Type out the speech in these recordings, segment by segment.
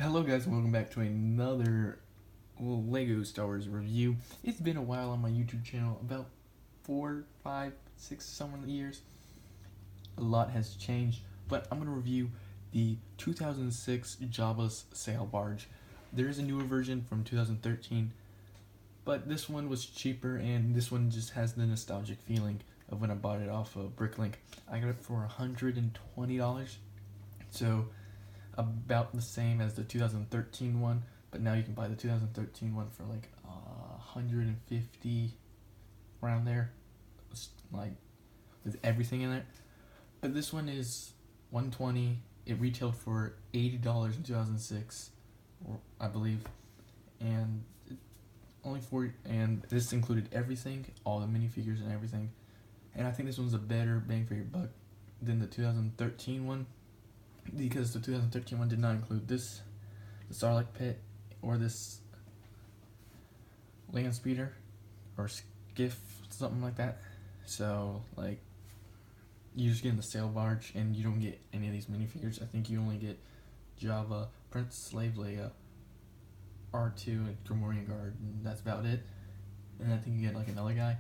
Hello guys, and welcome back to another Lego Star Wars review. It's been a while on my YouTube channel, about 4, 5, 6 somewhere years. A lot has changed, but I'm going to review the 2006 Jabba's Sail Barge. There is a newer version from 2013, but this one was cheaper, and this one just has the nostalgic feeling of when I bought it off of Bricklink. I got it for $120, so about the same as the 2013 one, but now you can buy the 2013 one for like 150 around there, like with everything in it. But this one is 120. It retailed for $80 in 2006, I believe, and and this included everything, all the minifigures and everything. And I think this one's a better bang for your buck than the 2013 one, because the 2013 one did not include this, the Sarlacc pit, or this land speeder or skiff, something like that. So like, you're just getting the sail barge, and you don't get any of these minifigures. I think you only get Jabba, Prince Slave Leia, R2, and Gamorrean Guard, and that's about it. And I think you get like another guy,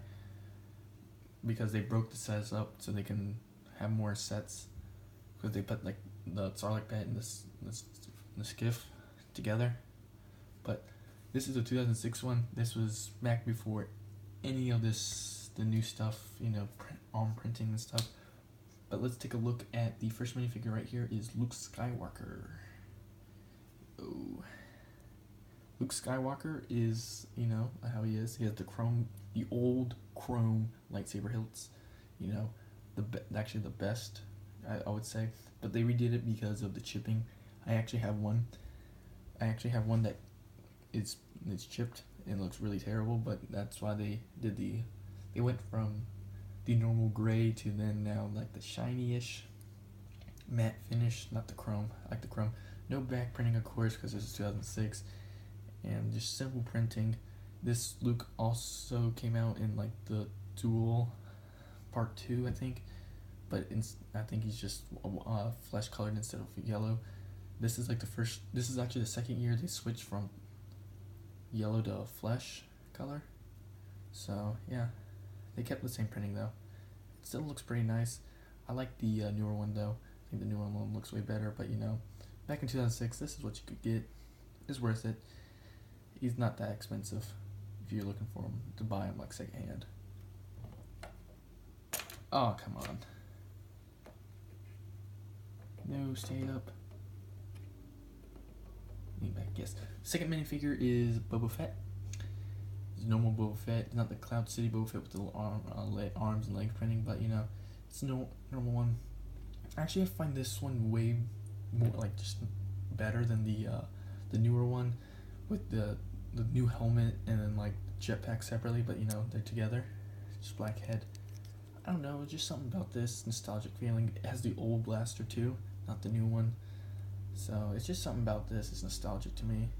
because they broke the sets up so they can have more sets, because they put like the Sarlacc pit and the skiff together. But this is a 2006 one. This was back before any of this, the new stuff, arm printing and stuff. But let's take a look at the first minifigure right here. Is Luke Skywalker. Oh, Luke Skywalker is, how he is. He has the old chrome lightsaber hilts. Actually the best, I would say. But they redid it because of the chipping. I actually have one that it's chipped and looks really terrible, but that's why they went from the normal gray to then now like the shiny-ish matte finish, not the chrome. I like the chrome. No back printing, of course, because this is 2006, and just simple printing. This Luke also came out in like the dual part 2, I think, but I think he's just flesh colored instead of yellow. This is actually the second year they switched from yellow to flesh color. So yeah, they kept the same printing though. It still looks pretty nice. I like the newer one though. I think the newer one looks way better, but back in 2006, this is what you could get. It's worth it. He's not that expensive if you're looking for him to buy him like secondhand. Oh, come on. No, stay up. Lean back, yes. Second minifigure is Boba Fett. It's normal Boba Fett. It's not the Cloud City Boba Fett with the arms and leg printing, but it's no normal one. Actually, I find this one way more just better than the newer one with the new helmet and then like jetpack separately, but they're together. Just black head. I don't know, just something about this nostalgic feeling. It has the old blaster too, not the new one. So it's just something about this. It's nostalgic to me.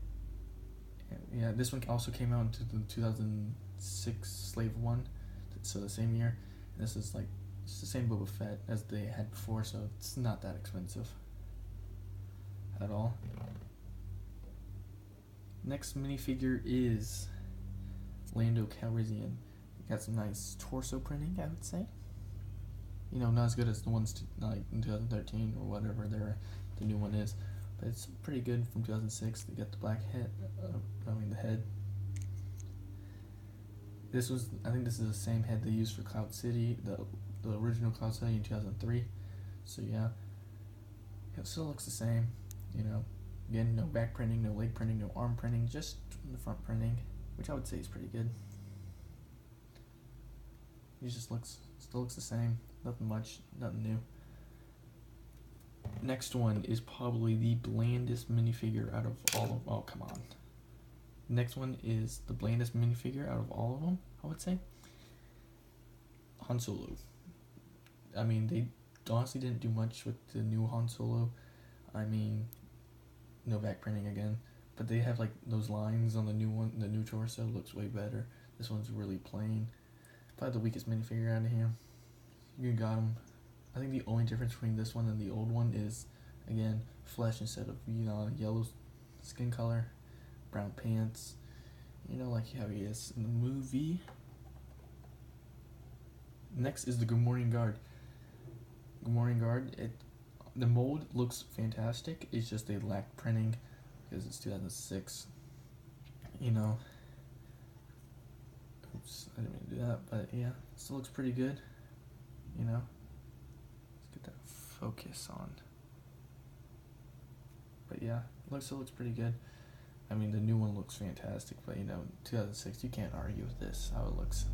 And yeah, this one also came out into the 2006 Slave 1, so the same year. And this is it's the same Boba Fett as they had before, so it's not that expensive at all. Next minifigure is Lando Calrissian. Got some nice torso printing, I would say. Not as good as the ones like in 2013 or whatever the new one is, but it's pretty good from 2006. They got the black head, the head. I think this is the same head they used for Cloud City, the original Cloud City in 2003. So yeah, it still looks the same. Again, no back printing, no leg printing, no arm printing, just the front printing, which I would say is pretty good. It still looks the same. Nothing much, nothing new. Next one is probably the blandest minifigure out of all of. Oh, come on. Next one is the blandest minifigure out of all of them, I would say. Han Solo. I mean, they honestly didn't do much with the new Han Solo. I mean, no back printing again, but they have like those lines on the new one. The new torso looks way better. This one's really plain. Probably the weakest minifigure out of here. You got him. I think the only difference between this one and the old one is, again, flesh instead of yellow skin color, brown pants, like how he is in the movie. Next is the Good Morning Guard. Good Morning Guard, the mold looks fantastic, it's just they lack printing because it's 2006. Oops, I didn't mean to do that, but yeah, still looks pretty good. Let's get that focus on. But yeah, still looks pretty good. I mean, the new one looks fantastic, but 2006, you can't argue with this, how it looks.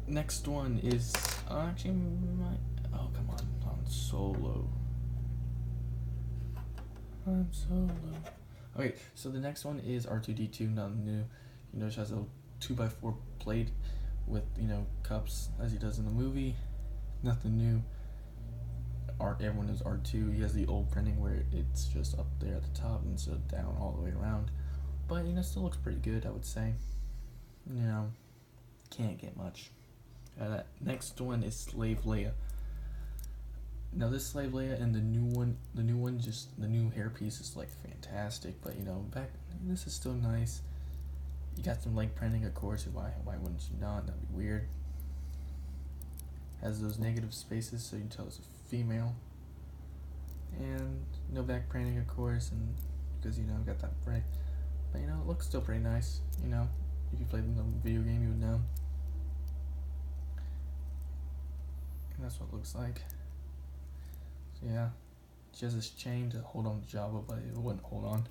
Next one is, oh come on, Han Solo. Okay, so the next one is R2-D2, nothing new. You notice has a 2x4 plate with, cups, as he does in the movie. Nothing new. Everyone knows R2. He has the old printing where it's just up there at the top instead of down all the way around. But, still looks pretty good, I would say. Can't get much. Next one is Slave Leia. Now this Slave Leia and the new one, just the new hairpiece is like fantastic. But this is still nice. You got some leg printing, of course. Why wouldn't you not? That'd be weird. Has those negative spaces so you can tell it's a female. And no back printing, of course, and because got that break. But it looks still pretty nice. If you played the video game, you would know. And that's what it looks like. So yeah, she has this chain to hold on to Jabba, but it wouldn't hold on.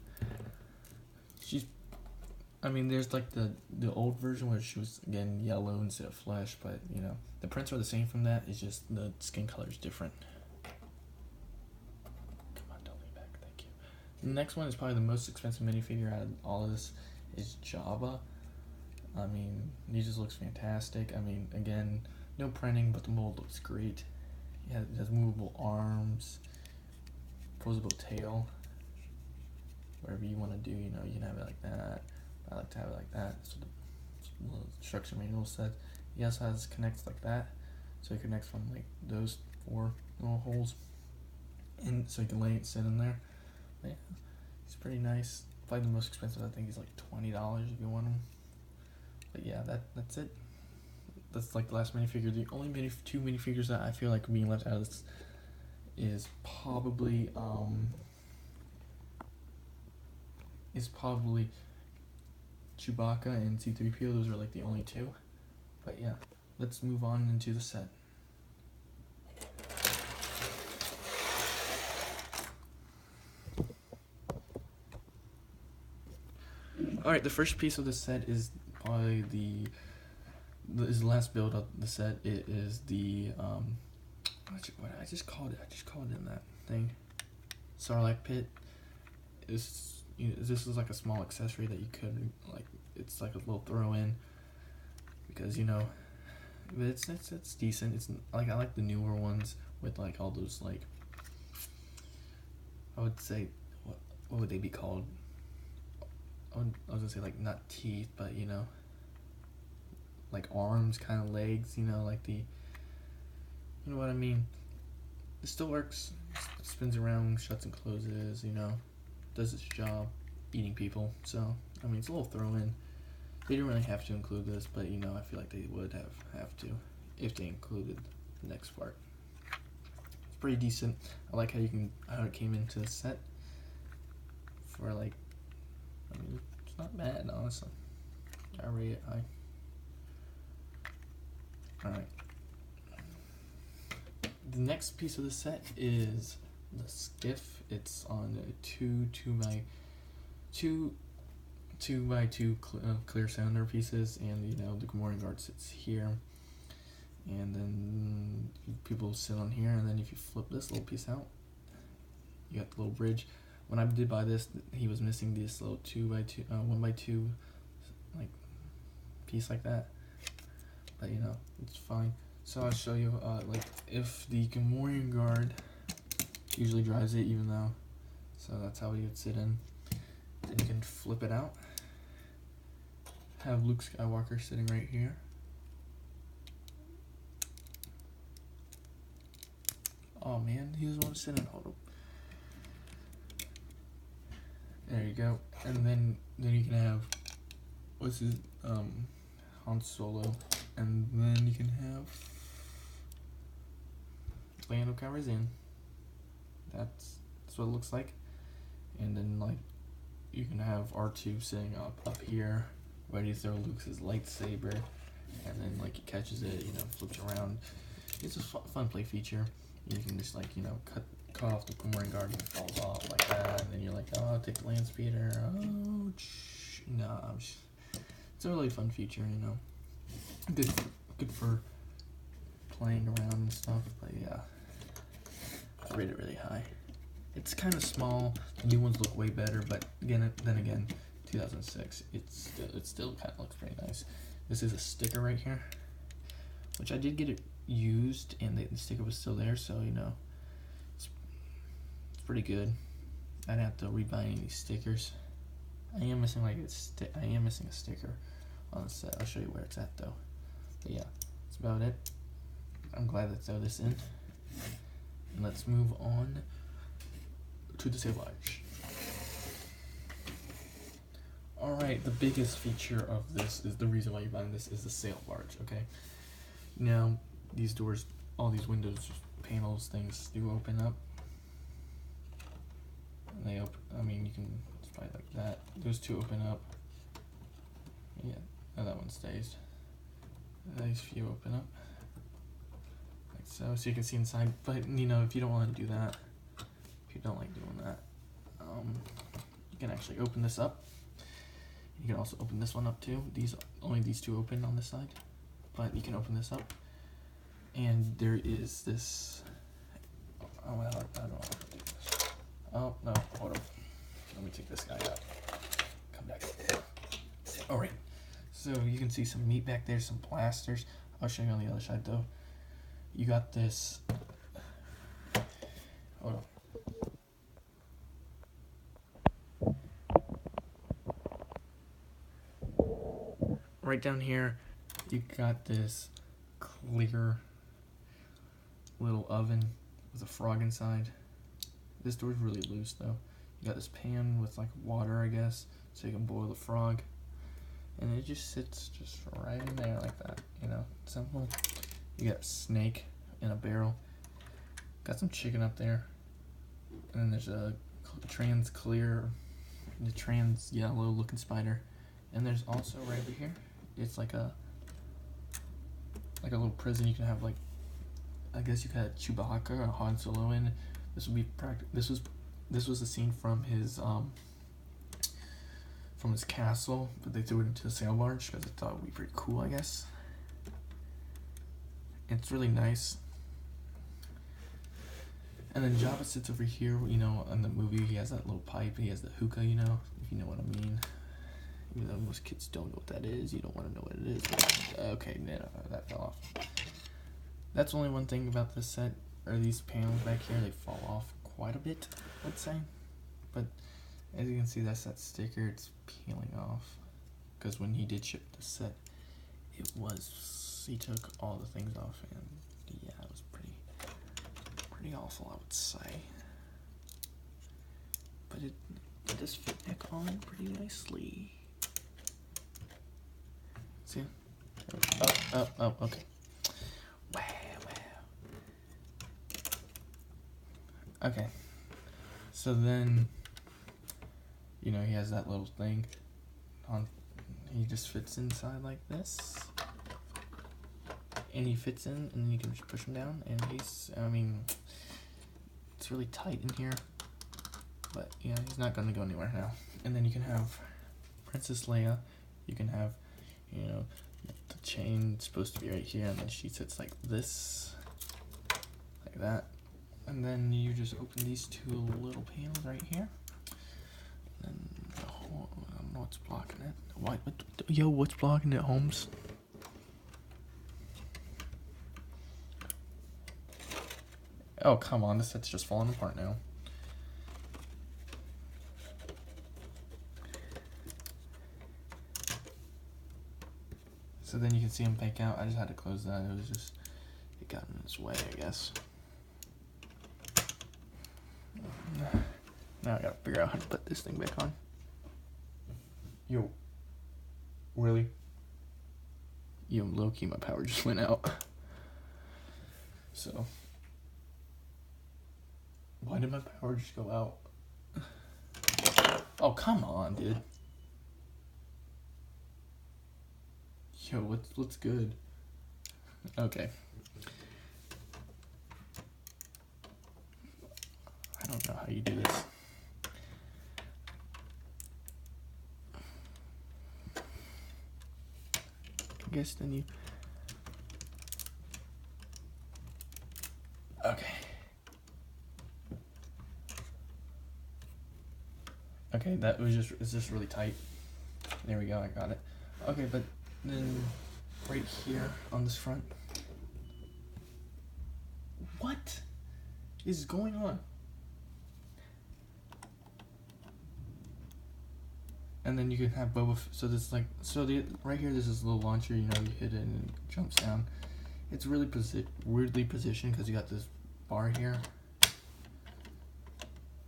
There's like the old version where she was again yellow instead of flesh, but the prints are the same from that. It's just the skin color is different. Come on, don't lean back. Thank you. The next one is probably the most expensive minifigure out of all of this. Is Jabba. He just looks fantastic. Again, no printing, but the mold looks great. It has movable arms, posable tail. Whatever you want to do, you can have it like that. I like to have it like that. So the instruction manual said. He also has connects like that, so it connects from like those 4 little holes, and so you can sit in there. But yeah, it's pretty nice. Probably the most expensive. I think he's like $20 if you want him. But yeah, that's it. That's like the last minifigure. The only two minifigures that I feel like are being left out of this is probably Chewbacca and C-3PO. Those are like the only two. But yeah, let's move on into the set. Alright, the first piece of the set is probably the last build of the set. It is the what I just called it. I just called it in that thing. Sarlacc pit. This is like a small accessory that you could it's like a little throw in because but it's decent. It's like I like the newer ones with like all those like I would say what would they be called? I was gonna say like not teeth, but like arms, kind of legs. Like the what I mean. It still works. It spins around, shuts and closes. Does its job, eating people. So it's a little throw in. They didn't really have to include this, but I feel like they would have to if they included the next part. It's pretty decent. I like how it came into the set for like. It's not bad, honestly. I rate it high. Alright. The next piece of the set is the skiff. It's on a 2x2 clear cylinder pieces, and the Good Morning Guard sits here, and then people sit on here, and then if you flip this little piece out, you got the little bridge. When I did buy this, he was missing this little 1x2 like piece like that, but it's fine. So I'll show you like if the Good Morning Guard usually drives it, even though, so that's how he would sit in. Then you can flip it out. Have Luke Skywalker sitting right here. Oh man, he doesn't want to sit in. Hold up. There you go. And then you can have, what's his, Han Solo. And then you can have Lando Calrissian. That's what it looks like. And then like you can have R2 sitting up here, ready to throw Luke's lightsaber, and then like he catches it, flips around. It's a fun play feature. You can just like cut off the boomerang guard and it falls off like that, and then you're like, oh, I'll take the land speeder. Oh, no, it's a really fun feature, Good for playing around and stuff. But yeah, I rate it really high. It's kind of small. The new ones look way better, but then again, 2006. It still kind of looks pretty nice. This is a sticker right here, which I did get it used, and the sticker was still there, so it's pretty good. I didn't have to rebuy any of these stickers. I am missing a sticker on the set. I'll show you where it's at though. But yeah, that's about it. I'm glad to throw this in. And let's move on to the sail barge. Alright, the biggest feature of this is the reason why you're buying this is the sail barge, okay? Now, these doors, all these windows, panels, things do open up. And they open, you can, it's probably like that. Those two open up. Yeah, oh, that one stays. These few open up. Like so you can see inside. But, if you don't want to do that, if you don't like doing that, you can actually open this up. You can also open this one up too. Only these two open on this side, but you can open this up, and there is this. Oh well, I don't know how to do this. Oh no, hold on. Let me take this guy out. Come back. All right. So you can see some meat back there, some plasters. I'll show you on the other side though. You got this. Hold on. Right down here, you got this clear little oven with a frog inside. This door's really loose though. You got this pan with like water, I guess, so you can boil the frog. And it just sits just right in there like that, simple. You got a snake in a barrel. Got some chicken up there. And then there's a trans yellow looking spider. And there's also right over here, it's like a little prison. You can have I guess you could have Chewbacca or Han Solo in. This would be This was a scene from his castle, but they threw it into the sail barge because I thought it would be pretty cool, I guess. It's really nice. And then Jabba sits over here, in the movie he has that little pipe, he has the hookah, if you know what I mean. Even though most kids don't know what that is, you don't want to know what it is. But, okay, no, that fell off. That's only one thing about this set, or these panels back here, they fall off quite a bit, let's say. But as you can see, that's that sticker, it's peeling off. Because when he did ship the set, he took all the things off, and yeah, it was pretty awful, I would say. But it does fit back on pretty nicely. See? Oh, okay. Wow. Okay. So then, he has that little thing on. He just fits inside like this. And he fits in, and then you can just push him down, and it's really tight in here. But, yeah, he's not going to go anywhere now. And then you can have Princess Leia. You can have, the chain supposed to be right here, and then she sits like this. Like that. And then you just open these two little panels right here. And I don't know what's blocking it. What's blocking it, Holmes? Oh, come on, this set's just falling apart now. So then you can see them back out. I just had to close that. It got in its way, I guess. Now I gotta figure out how to put this thing back on. Yo. Really? Yo, low-key, my power just went out. So. Why did my power just go out? Oh, come on, dude. Yo, what's good? Okay. I don't know how you do this. I guess then you... Okay. Okay, that was it's just really tight. There we go, I got it. Okay, but then right here on this front. What is going on? And then you can have Boba. So this right here. This is a little launcher. You know, you hit it and it jumps down. It's really weirdly positioned because you got this bar here.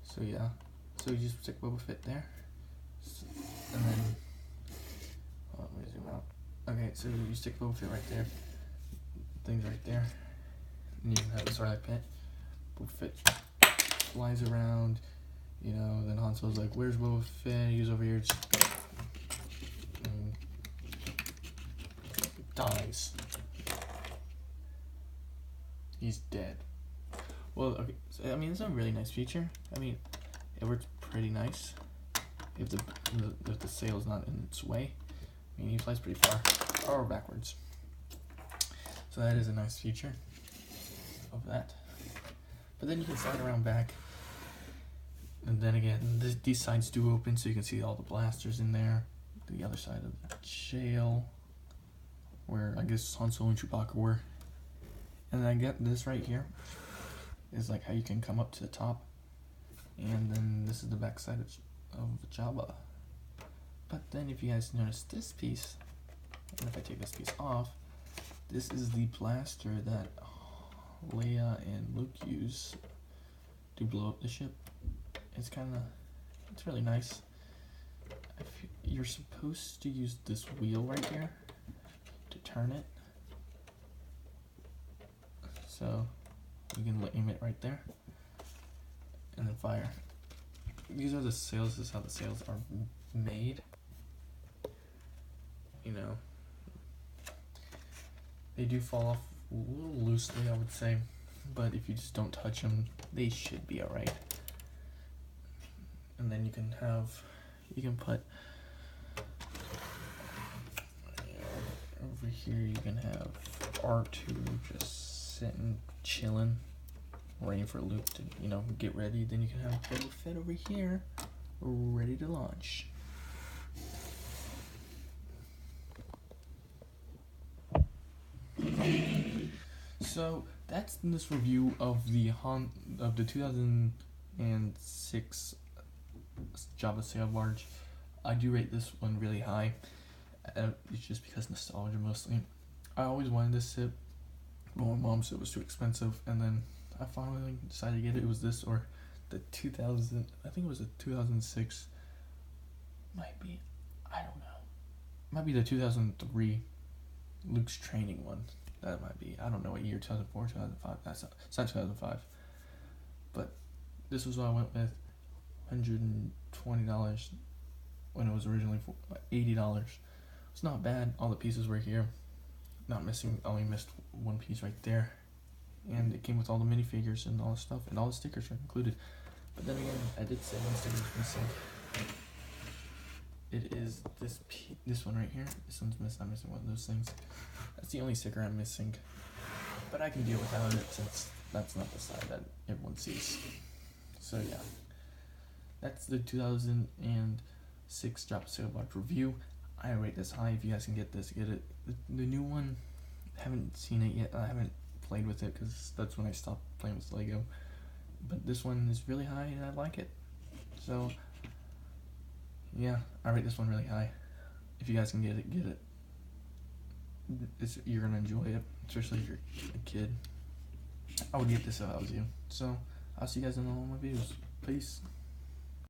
So yeah. So you just stick Boba Fett there, and then let me zoom out. Okay, so you stick Boba Fett right there. Things right there. And you can have a Sarlacc pit. Boba Fett flies around. You know, then Han Solo's like, "Where's Boba Fett?" He's over here. And dies. He's dead. Well, okay. So, I mean, it's a really nice feature. I mean, it works pretty nice if the sail's not in its way. I mean, he flies pretty far, or backwards. So that is a nice feature of that. But then you can slide around back. And then again, these sides do open, so you can see all the blasters in there. The other side of the jail, where I guess Han Solo and Chewbacca were. And then I get this right here, is like how you can come up to the top. And then this is the back side of Jabba. But then if you guys notice this piece, and if I take this piece off, this is the blaster that Leia and Luke use to blow up the ship. It's really nice. You're supposed to use this wheel right here to turn it. So you can aim it right there and then fire. These are the sails. This is how the sails are made. You know, they do fall off a little loosely, I would say, but if you just don't touch them, they should be alright. And then you can put over here, you can have R2 just sitting, chilling, waiting for Luke to, get ready. Then you can have Boba Fett over here, ready to launch. So that's this review of the 2006 Jabba sail barge. I do rate this one really high. It's just because nostalgia mostly. I always wanted this ship, but my mom said it was too expensive, and then I finally decided to get it. It was this or the 2000. I think it was a 2006. Might be. I don't know. Might be the 2003 Luke's training one. That might be. I don't know what year. 2004, 2005. It's not 2005. But this was what I went with. $120 when it was originally $80. It's not bad. All the pieces were here. Not missing. Only missed one piece right there. And it came with all the minifigures and all the stuff, and all the stickers are included. But then again, I did say one sticker was missing. It is this one right here. This one's missing. I'm missing one of those things. That's the only sticker I'm missing. But I can deal without it since that's not the side that everyone sees. So yeah. That's the 2006 Jabba Sail Barge review. I rate this high. If you guys can get this, get it. The new one, I haven't seen it yet. I haven't played with it because that's when I stopped playing with Lego. But this one is really high and I like it. So yeah, I rate this one really high. If you guys can get it, get it. You're gonna enjoy it, especially if you're a kid. I would get this if I was you. So I'll see you guys in all my videos. Peace.